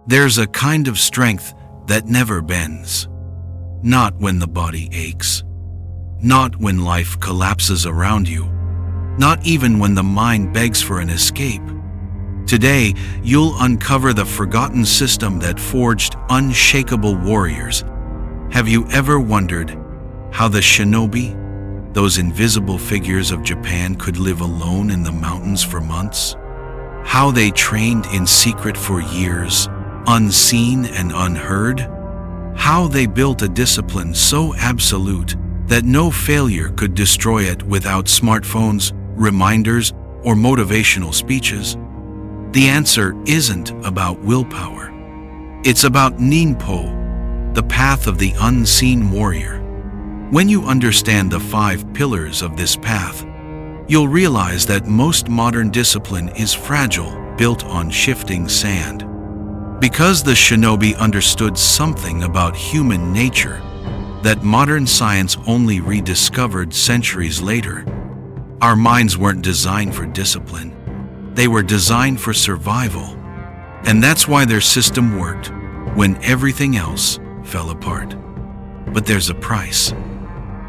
There's a kind of strength that never bends. Not when the body aches. Not when life collapses around you. Not even when the mind begs for an escape. Today, you'll uncover the forgotten system that forged unshakable warriors. Have you ever wondered how the shinobi, those invisible figures of Japan, could live alone in the mountains for months? How they trained in secret for years, unseen and unheard? How they built a discipline so absolute that no failure could destroy it without smartphones, reminders, or motivational speeches? The answer isn't about willpower. It's about Ninpo, the path of the unseen warrior. When you understand the 5 pillars of this path, you'll realize that most modern discipline is fragile, built on shifting sand. Because the shinobi understood something about human nature that modern science only rediscovered centuries later. Our minds weren't designed for discipline. They were designed for survival. And that's why their system worked when everything else fell apart. But there's a price.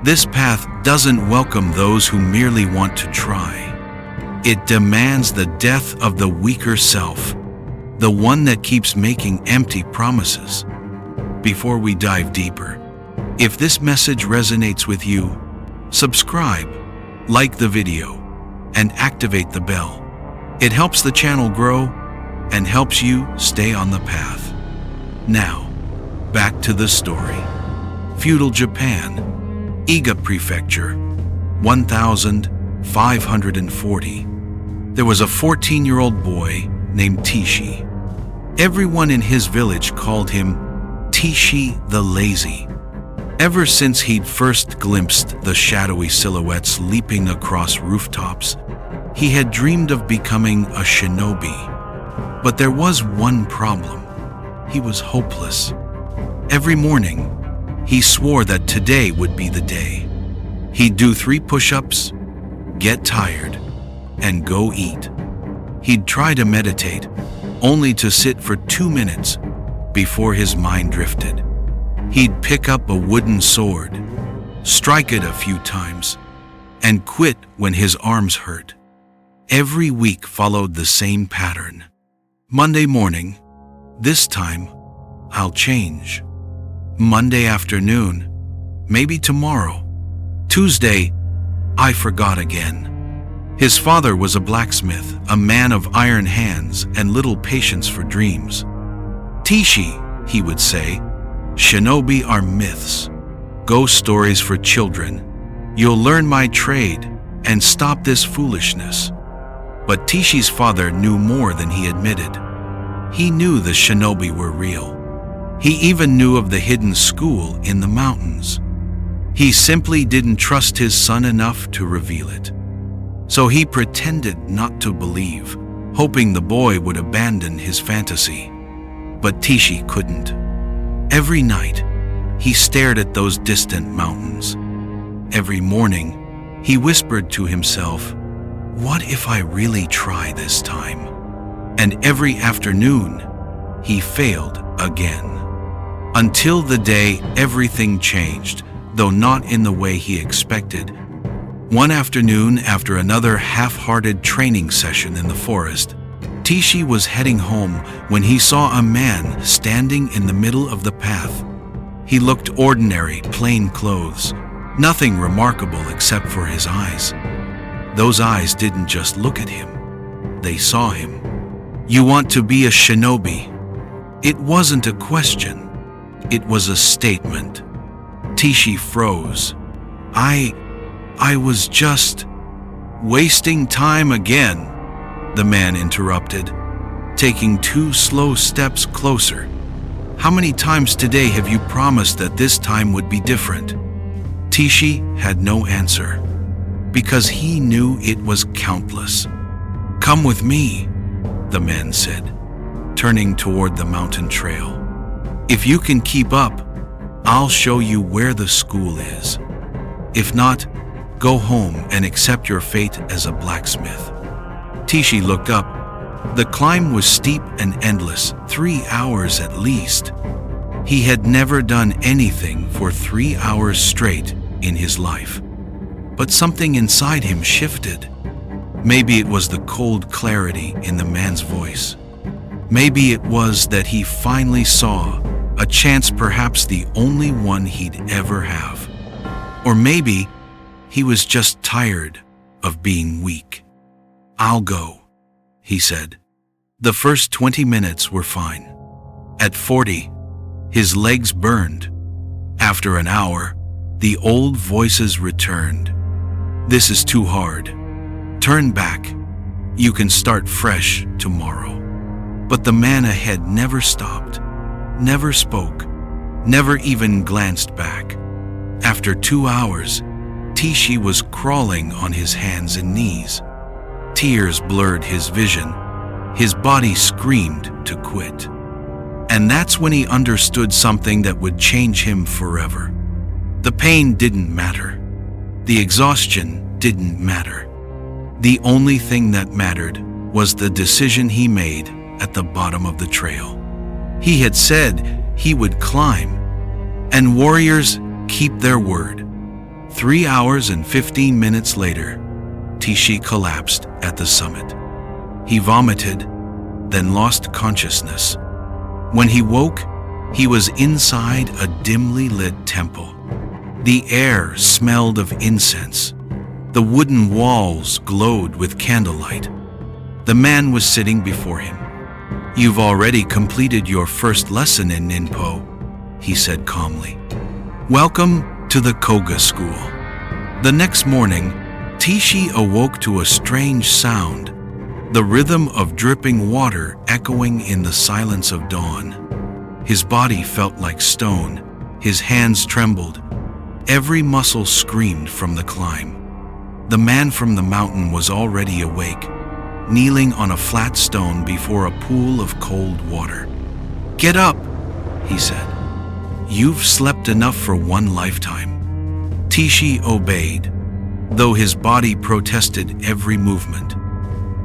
This path doesn't welcome those who merely want to try. It demands the death of the weaker self, the one that keeps making empty promises. Before we dive deeper, if this message resonates with you, subscribe, like the video, and activate the bell. It helps the channel grow and helps you stay on the path. Now, back to the story. Feudal Japan, Iga Prefecture, 1540. There was a 14-year-old boy named Tishi. Everyone in his village called him Tishi the Lazy. Ever since he'd first glimpsed the shadowy silhouettes leaping across rooftops, he had dreamed of becoming a shinobi. But there was one problem. He was hopeless. Every morning, he swore that today would be the day. He'd do 3 push-ups, get tired, and go eat. He'd try to meditate, only to sit for 2 minutes before his mind drifted. He'd pick up a wooden sword, strike it a few times, and quit when his arms hurt. Every week followed the same pattern. Monday morning, this time, I'll change. Monday afternoon, maybe tomorrow. Tuesday, I forgot again. His father was a blacksmith, a man of iron hands and little patience for dreams. Tishi, he would say, shinobi are myths, ghost stories for children. You'll learn my trade and stop this foolishness. But Tishi's father knew more than he admitted. He knew the shinobi were real. He even knew of the hidden school in the mountains. He simply didn't trust his son enough to reveal it. So he pretended not to believe, hoping the boy would abandon his fantasy. But Tishi couldn't. Every night, he stared at those distant mountains. Every morning, he whispered to himself, "What if I really try this time?" And every afternoon, he failed again. Until the day everything changed, though not in the way he expected. One afternoon, after another half-hearted training session in the forest, Tishi was heading home when he saw a man standing in the middle of the path. He looked ordinary, plain clothes, nothing remarkable except for his eyes. Those eyes didn't just look at him, they saw him. "You want to be a shinobi?" It wasn't a question, it was a statement. Tishi froze. I was just wasting time again," the man interrupted, taking 2 slow steps closer. "How many times today have you promised that this time would be different?" Tishi had no answer, because he knew it was countless. "Come with me," the man said, turning toward the mountain trail. "If you can keep up, I'll show you where the school is. If not, go home and accept your fate as a blacksmith." Tishi looked up, The climb was steep and endless, 3 hours at least. He had never done anything for 3 hours straight in his life. But something inside him shifted. Maybe it was the cold clarity in the man's voice. Maybe it was that he finally saw a chance, perhaps the only one he'd ever have. Or maybe he was just tired of being weak. "I'll go," he said. The first 20 minutes were fine. At 40, his legs burned. After an hour, the old voices returned. "This is too hard. Turn back. You can start fresh tomorrow." But the man ahead never stopped, never spoke, never even glanced back. After 2 hours, Tishi was crawling on his hands and knees. Tears blurred his vision. His body screamed to quit. And that's when he understood something that would change him forever. The pain didn't matter. The exhaustion didn't matter. The only thing that mattered was the decision he made at the bottom of the trail. He had said he would climb, and warriors keep their word. 3 hours and 15 minutes later, Tishi collapsed at the summit. He vomited, then lost consciousness. When he woke, he was inside a dimly lit temple. The air smelled of incense. The wooden walls glowed with candlelight. The man was sitting before him. "You've already completed your first lesson in Ninpo," he said calmly. "Welcome to the Koga school." The next morning, Tishi awoke to a strange sound, the rhythm of dripping water echoing in the silence of dawn. His body felt like stone, his hands trembled, every muscle screamed from the climb. The man from the mountain was already awake, kneeling on a flat stone before a pool of cold water. "Get up," he said. "You've slept enough for one lifetime." Tishi obeyed, though his body protested every movement.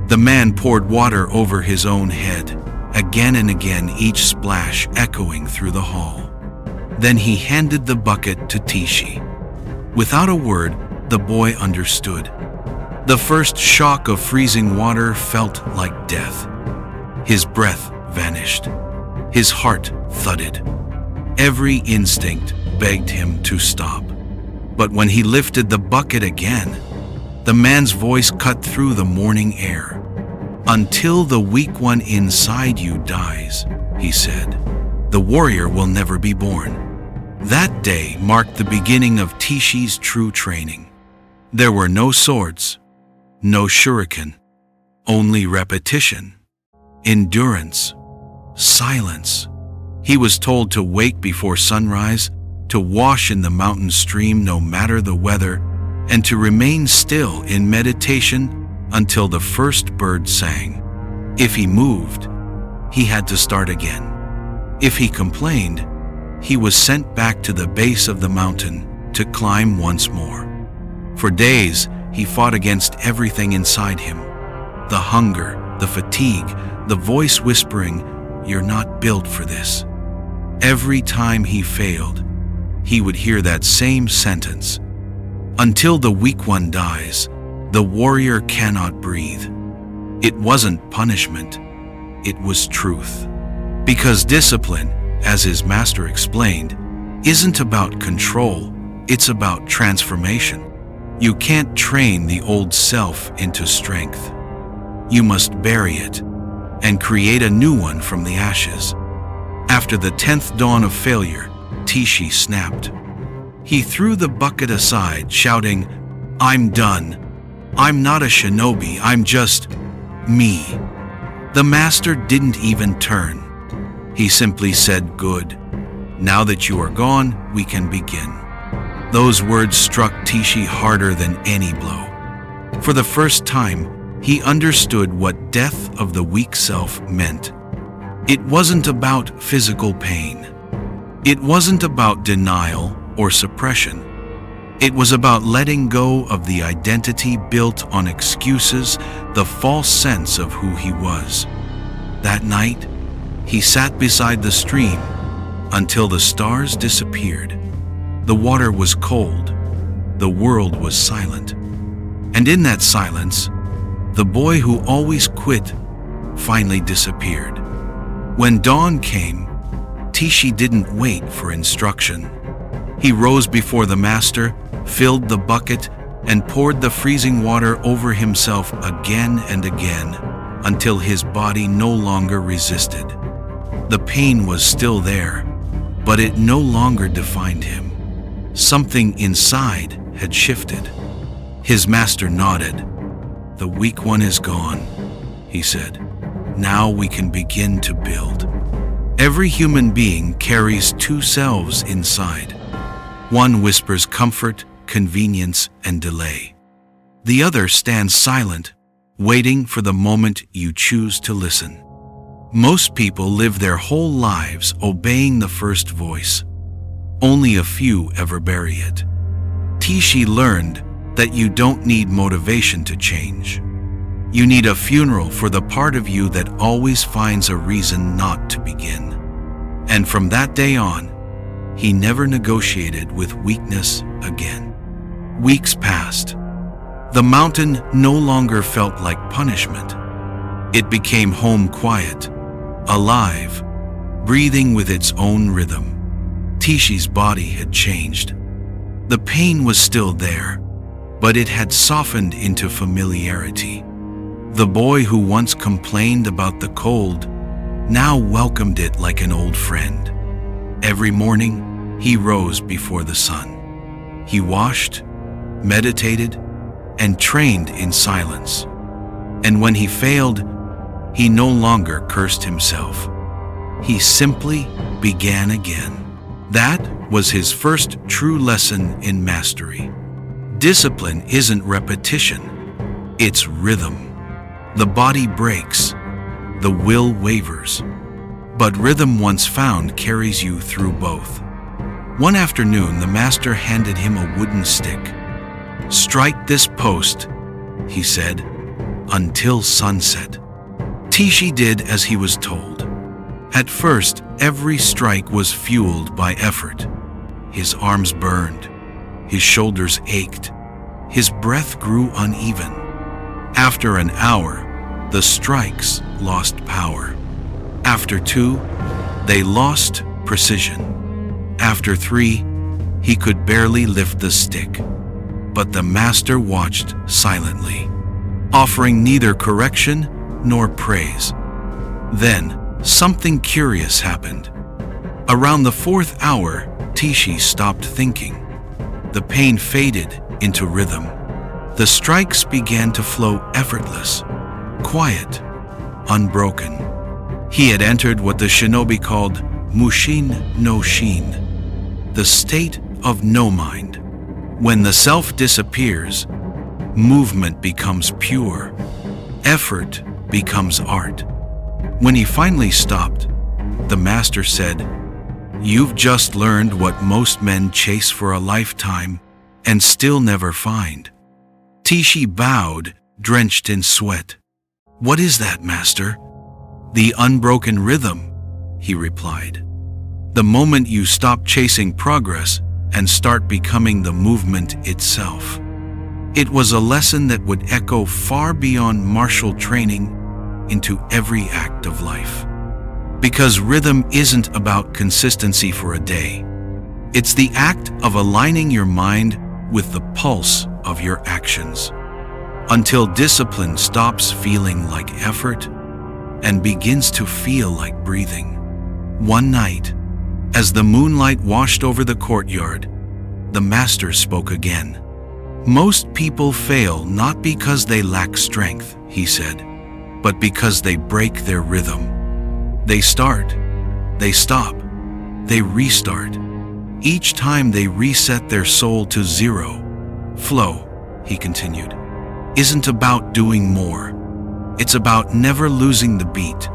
The man poured water over his own head, again and again, each splash echoing through the hall. Then he handed the bucket to Tishi. Without a word, the boy understood. The first shock of freezing water felt like death. His breath vanished. His heart thudded. Every instinct begged him to stop. But when he lifted the bucket again, the man's voice cut through the morning air. "Until the weak one inside you dies," he said, "the warrior will never be born." That day marked the beginning of Tishi's true training. There were no swords, no shuriken, only repetition, endurance, silence. He was told to wake before sunrise, to wash in the mountain stream no matter the weather, and to remain still in meditation until the first bird sang. If he moved, he had to start again. If he complained, he was sent back to the base of the mountain to climb once more. For days, he fought against everything inside him. The hunger, the fatigue, the voice whispering, "You're not built for this." Every time he failed, he would hear that same sentence. "Until the weak one dies, the warrior cannot breathe." It wasn't punishment, it was truth. Because discipline, as his master explained, isn't about control, it's about transformation. You can't train the old self into strength. You must bury it and create a new one from the ashes. After the 10th dawn of failure, Tishi snapped. He threw the bucket aside, shouting, "I'm done. I'm not a shinobi, I'm just me." The master didn't even turn. He simply said, "Good. Now that you are gone, we can begin." Those words struck Tishi harder than any blow. For the first time, he understood what death of the weak self meant. It wasn't about physical pain. It wasn't about denial or suppression. It was about letting go of the identity built on excuses, the false sense of who he was. That night, he sat beside the stream until the stars disappeared. The water was cold. The world was silent. And in that silence, the boy who always quit finally disappeared. When dawn came, Tishi didn't wait for instruction. He rose before the master, filled the bucket, and poured the freezing water over himself again and again until his body no longer resisted. The pain was still there, but it no longer defined him. Something inside had shifted. His master nodded. "The weak one is gone," he said. "Now we can begin to build." Every human being carries two selves inside. One whispers comfort, convenience, and delay. The other stands silent, waiting for the moment you choose to listen. Most people live their whole lives obeying the first voice. Only a few ever bury it. Tishi learned that you don't need motivation to change. You need a funeral for the part of you that always finds a reason not to begin. And from that day on, he never negotiated with weakness again. Weeks passed. The mountain no longer felt like punishment. It became home quiet, alive, breathing with its own rhythm. Tishi's body had changed. The pain was still there, but it had softened into familiarity. The boy who once complained about the cold now welcomed it like an old friend. Every morning, he rose before the sun. He washed, meditated, and trained in silence. And when he failed, he no longer cursed himself. He simply began again. That was his first true lesson in mastery. Discipline isn't repetition, it's rhythm. The body breaks, the will wavers, but rhythm once found carries you through both. One afternoon, the master handed him a wooden stick. "Strike this post," he said, "until sunset." Tishi did as he was told. At first, every strike was fueled by effort. His arms burned, his shoulders ached, his breath grew uneven. After an hour, the strikes lost power. After 2, they lost precision. After 3, he could barely lift the stick. But the master watched silently, offering neither correction nor praise. Then, something curious happened. Around the 4th hour, Tishi stopped thinking. The pain faded into rhythm. The strikes began to flow effortless, quiet, unbroken. He had entered what the shinobi called mushin no shin, the state of no mind. When the self disappears, movement becomes pure, effort becomes art. When he finally stopped, the master said, "You've just learned what most men chase for a lifetime and still never find." Tishi bowed, drenched in sweat. "What is that, master?" "The unbroken rhythm," he replied. "The moment you stop chasing progress and start becoming the movement itself." It was a lesson that would echo far beyond martial training into every act of life. Because rhythm isn't about consistency for a day. It's the act of aligning your mind with the pulse of your actions, until discipline stops feeling like effort and begins to feel like breathing. One night, as the moonlight washed over the courtyard, the master spoke again. "Most people fail not because they lack strength," he said, "but because they break their rhythm. They start, they stop, they restart. Each time they reset their soul to zero. Flow," he continued, "isn't about doing more. It's about never losing the beat."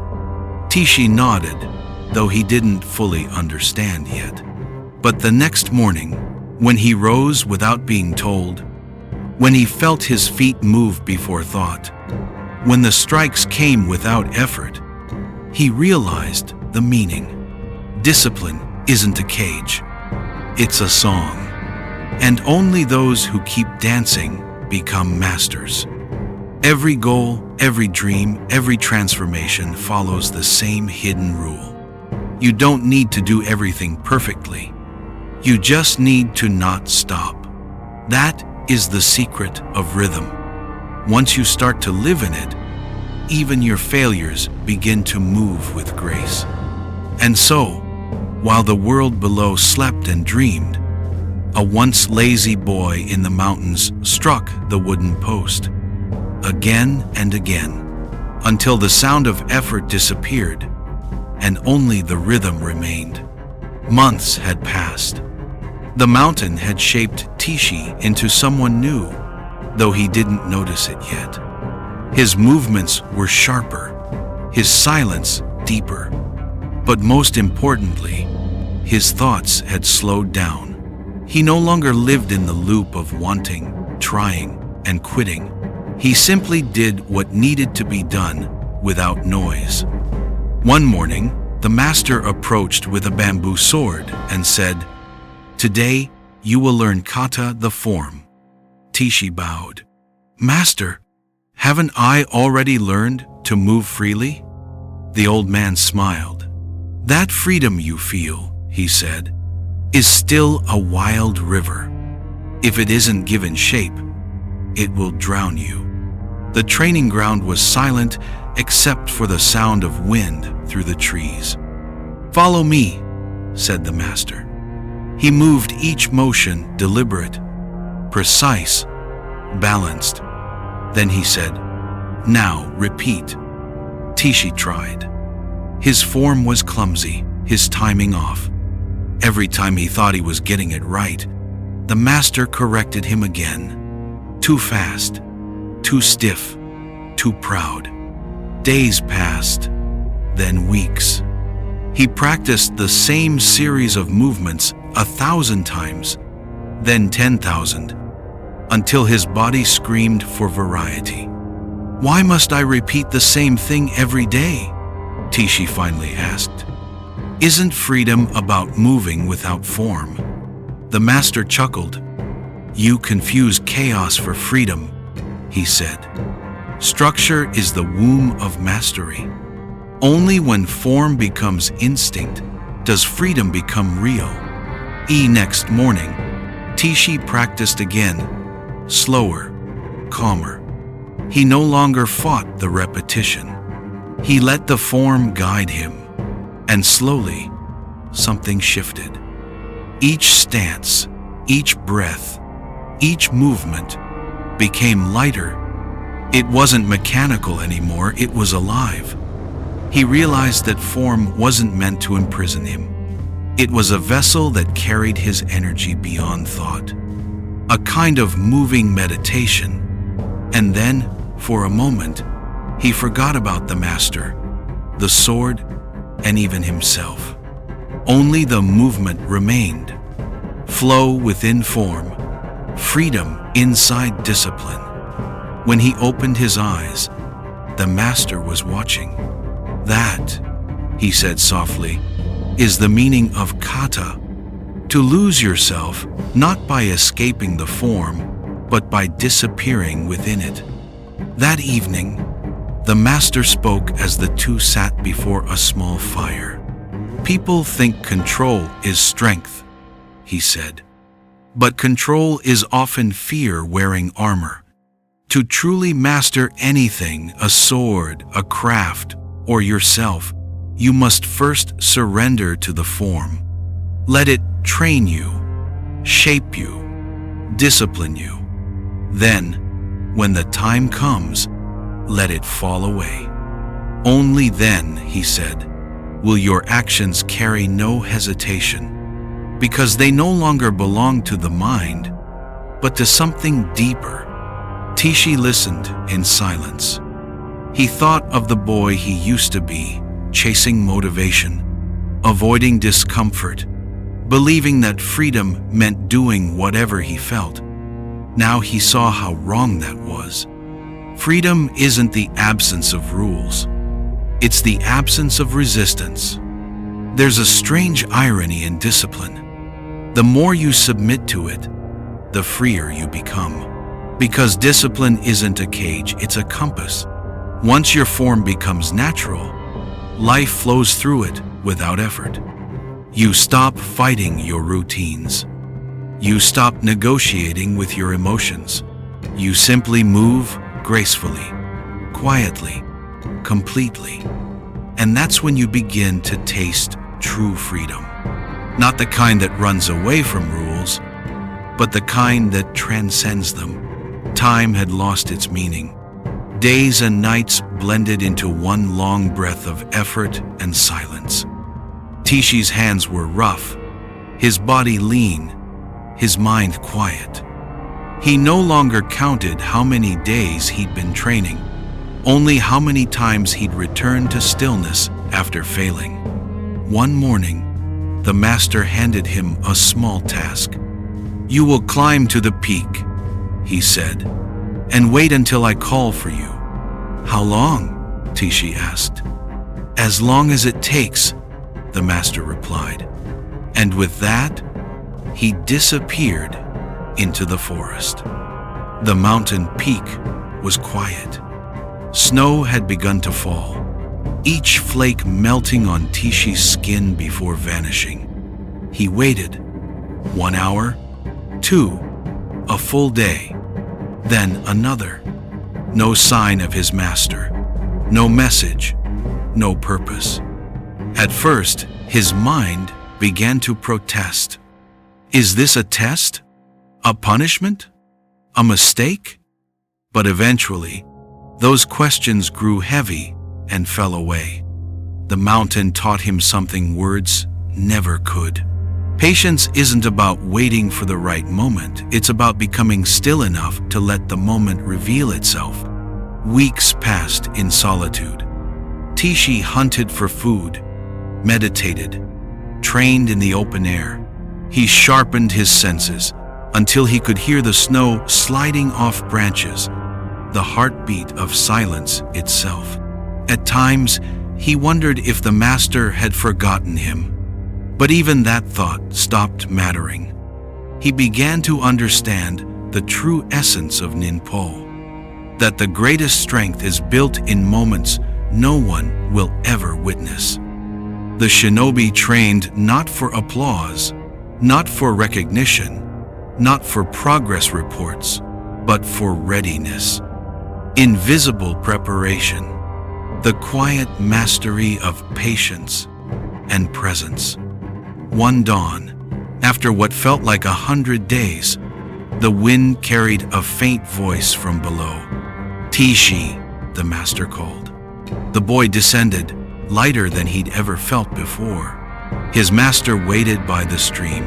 Tishi nodded, though he didn't fully understand yet. But the next morning, when he rose without being told, when he felt his feet move before thought, when the strikes came without effort, he realized the meaning. Discipline isn't a cage, it's a song. And only those who keep dancing become masters. Every goal, every dream, every transformation follows the same hidden rule. You don't need to do everything perfectly. You just need to not stop. That is the secret of rhythm. Once you start to live in it, even your failures begin to move with grace. And so, while the world below slept and dreamed, a once lazy boy in the mountains struck the wooden post, again and again, until the sound of effort disappeared, and only the rhythm remained. Months had passed. The mountain had shaped Tishi into someone new, though he didn't notice it yet. His movements were sharper, his silence deeper, but most importantly, his thoughts had slowed down. He no longer lived in the loop of wanting, trying, and quitting. He simply did what needed to be done without noise. One morning, the master approached with a bamboo sword and said, "Today, you will learn kata, the form." Tishi bowed. "Master, haven't I already learned to move freely?" The old man smiled. "That freedom you feel," he said, "is still a wild river. If it isn't given shape, it will drown you." The training ground was silent except for the sound of wind through the trees. "Follow me," said the master. He moved each motion deliberate, precise, balanced. Then he said, "Now repeat." Tishi tried. His form was clumsy, his timing off. Every time he thought he was getting it right, the master corrected him again. Too fast, too stiff, too proud. Days passed, then weeks. He practiced the same series of movements 1,000 times, then 10,000, until his body screamed for variety. "Why must I repeat the same thing every day?" Tishi finally asked. "Isn't freedom about moving without form?" The master chuckled. "You confuse chaos for freedom," he said. "Structure is the womb of mastery. Only when form becomes instinct does freedom become real." Next morning, Tishi practiced again, slower, calmer. He no longer fought the repetition. He let the form guide him, and slowly, something shifted. Each stance, each breath, each movement became lighter. It wasn't mechanical anymore, it was alive. He realized that form wasn't meant to imprison him. It was a vessel that carried his energy beyond thought, a kind of moving meditation. And then, for a moment, he forgot about the master, the sword, and even himself. Only the movement remained. Flow within form, freedom inside discipline. When he opened his eyes, the master was watching. "That," he said softly, "is the meaning of kata. To lose yourself, not by escaping the form, but by disappearing within it." That evening, the master spoke as the two sat before a small fire. "People think control is strength," he said. "But control is often fear wearing armor. To truly master anything, a sword, a craft, or yourself, you must first surrender to the form. Let it train you, shape you, discipline you. Then, when the time comes, let it fall away. Only then," he said, "will your actions carry no hesitation, because they no longer belong to the mind, but to something deeper." Tishi listened in silence. He thought of the boy he used to be, chasing motivation, avoiding discomfort, believing that freedom meant doing whatever he felt. Now he saw how wrong that was. Freedom isn't the absence of rules. It's the absence of resistance. There's a strange irony in discipline. The more you submit to it, the freer you become. Because discipline isn't a cage, it's a compass. Once your form becomes natural, life flows through it without effort. You stop fighting your routines. You stop negotiating with your emotions. You simply move gracefully, quietly, completely. And that's when you begin to taste true freedom. Not the kind that runs away from rules, but the kind that transcends them. Time had lost its meaning. Days and nights blended into one long breath of effort and silence. Tishi's hands were rough, his body lean, his mind quiet. He no longer counted how many days he'd been training, only how many times he'd returned to stillness after failing. One morning, the master handed him a small task. "You will climb to the peak," he said, "and wait until I call for you." "How long?" Tishi asked. "As long as it takes," the master replied. And with that, he disappeared into the forest. The mountain peak was quiet. Snow had begun to fall, each flake melting on Tishi's skin before vanishing. He waited. 1 hour, 2, a full day, then another. No sign of his master, no message, no purpose. At first, his mind began to protest. Is this a test? A punishment? A mistake? But eventually, those questions grew heavy and fell away. The mountain taught him something words never could. Patience isn't about waiting for the right moment. It's about becoming still enough to let the moment reveal itself. Weeks passed in solitude. Tishi hunted for food, meditated, trained in the open air. He sharpened his senses until he could hear the snow sliding off branches, the heartbeat of silence itself. At times, he wondered if the master had forgotten him. But even that thought stopped mattering. He began to understand the true essence of Ninpo, that the greatest strength is built in moments no one will ever witness. The shinobi trained not for applause, not for recognition, not for progress reports, but for readiness. Invisible preparation, the quiet mastery of patience and presence. One dawn, after what felt like 100 days, the wind carried a faint voice from below. "Tishi," the master called. The boy descended, lighter than he'd ever felt before. His master waited by the stream,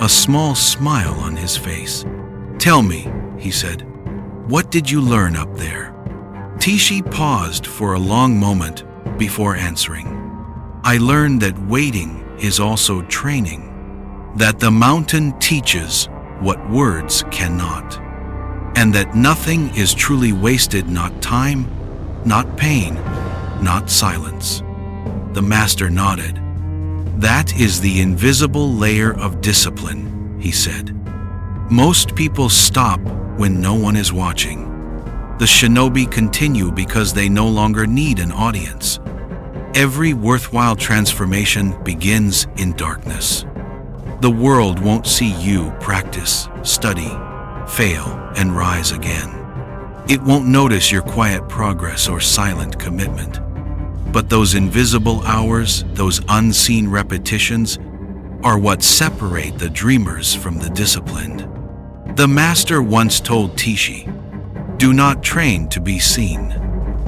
a small smile on his face. "Tell me," he said, "what did you learn up there?" Tishi paused for a long moment before answering. "I learned that waiting is also training, that the mountain teaches what words cannot, and that nothing is truly wasted, not time, not pain, not silence." The master nodded. "That is the invisible layer of discipline," he said. "Most people stop when no one is watching. The shinobi continue because they no longer need an audience. Every worthwhile transformation begins in darkness. The world won't see you practice, study, fail, and rise again. It won't notice your quiet progress or silent commitment. But those invisible hours, those unseen repetitions, are what separate the dreamers from the disciplined. The master once told Tishi, "Do not train to be seen.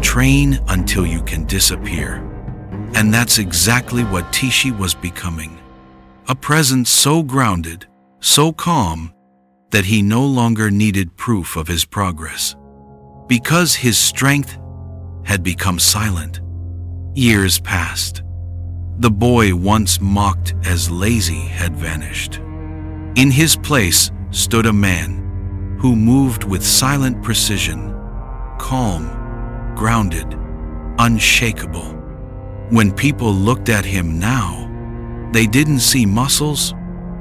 Train until you can disappear." And that's exactly what Tishi was becoming. A presence so grounded, so calm, that he no longer needed proof of his progress. Because his strength had become silent. Years passed. The boy once mocked as lazy had vanished. In his place stood a man who moved with silent precision, calm, grounded, unshakable. When people looked at him now, they didn't see muscles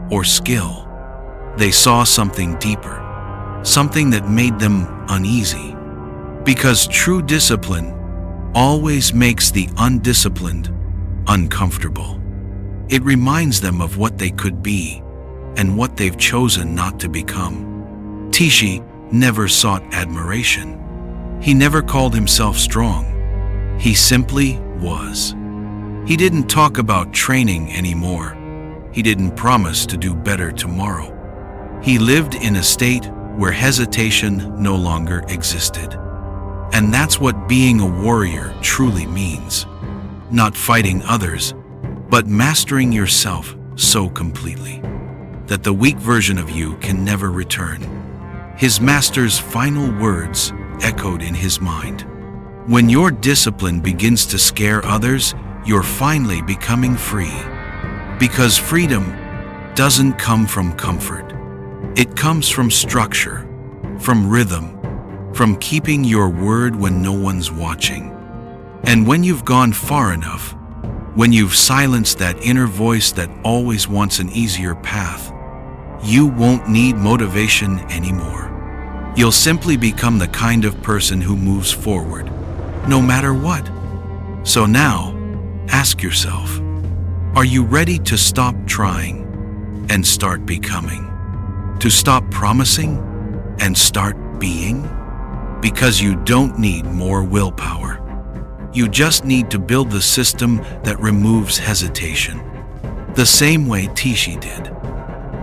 or skill. They saw something deeper, something that made them uneasy. Because true discipline always makes the undisciplined uncomfortable. It reminds them of what they could be and what they've chosen not to become. Tishi never sought admiration. He never called himself strong. He simply was. He didn't talk about training anymore. He didn't promise to do better tomorrow. He lived in a state where hesitation no longer existed. And that's what being a warrior truly means. Not fighting others, but mastering yourself so completely that the weak version of you can never return. His master's final words echoed in his mind. When your discipline begins to scare others, you're finally becoming free. Because freedom doesn't come from comfort. It comes from structure, from rhythm, from keeping your word when no one's watching. And when you've gone far enough, when you've silenced that inner voice that always wants an easier path, you won't need motivation anymore. You'll simply become the kind of person who moves forward, no matter what. So now, ask yourself, are you ready to stop trying and start becoming? To stop promising and start being? Because you don't need more willpower. You just need to build the system that removes hesitation, the same way Tishi did.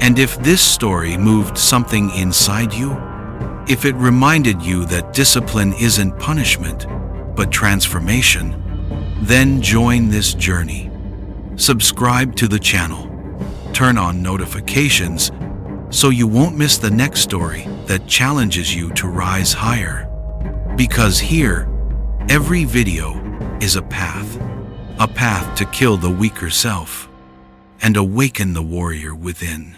And if this story moved something inside you, if it reminded you that discipline isn't punishment, but transformation, then join this journey. Subscribe to the channel. Turn on notifications so you won't miss the next story that challenges you to rise higher. Because here, every video is a path to kill the weaker self and awaken the warrior within.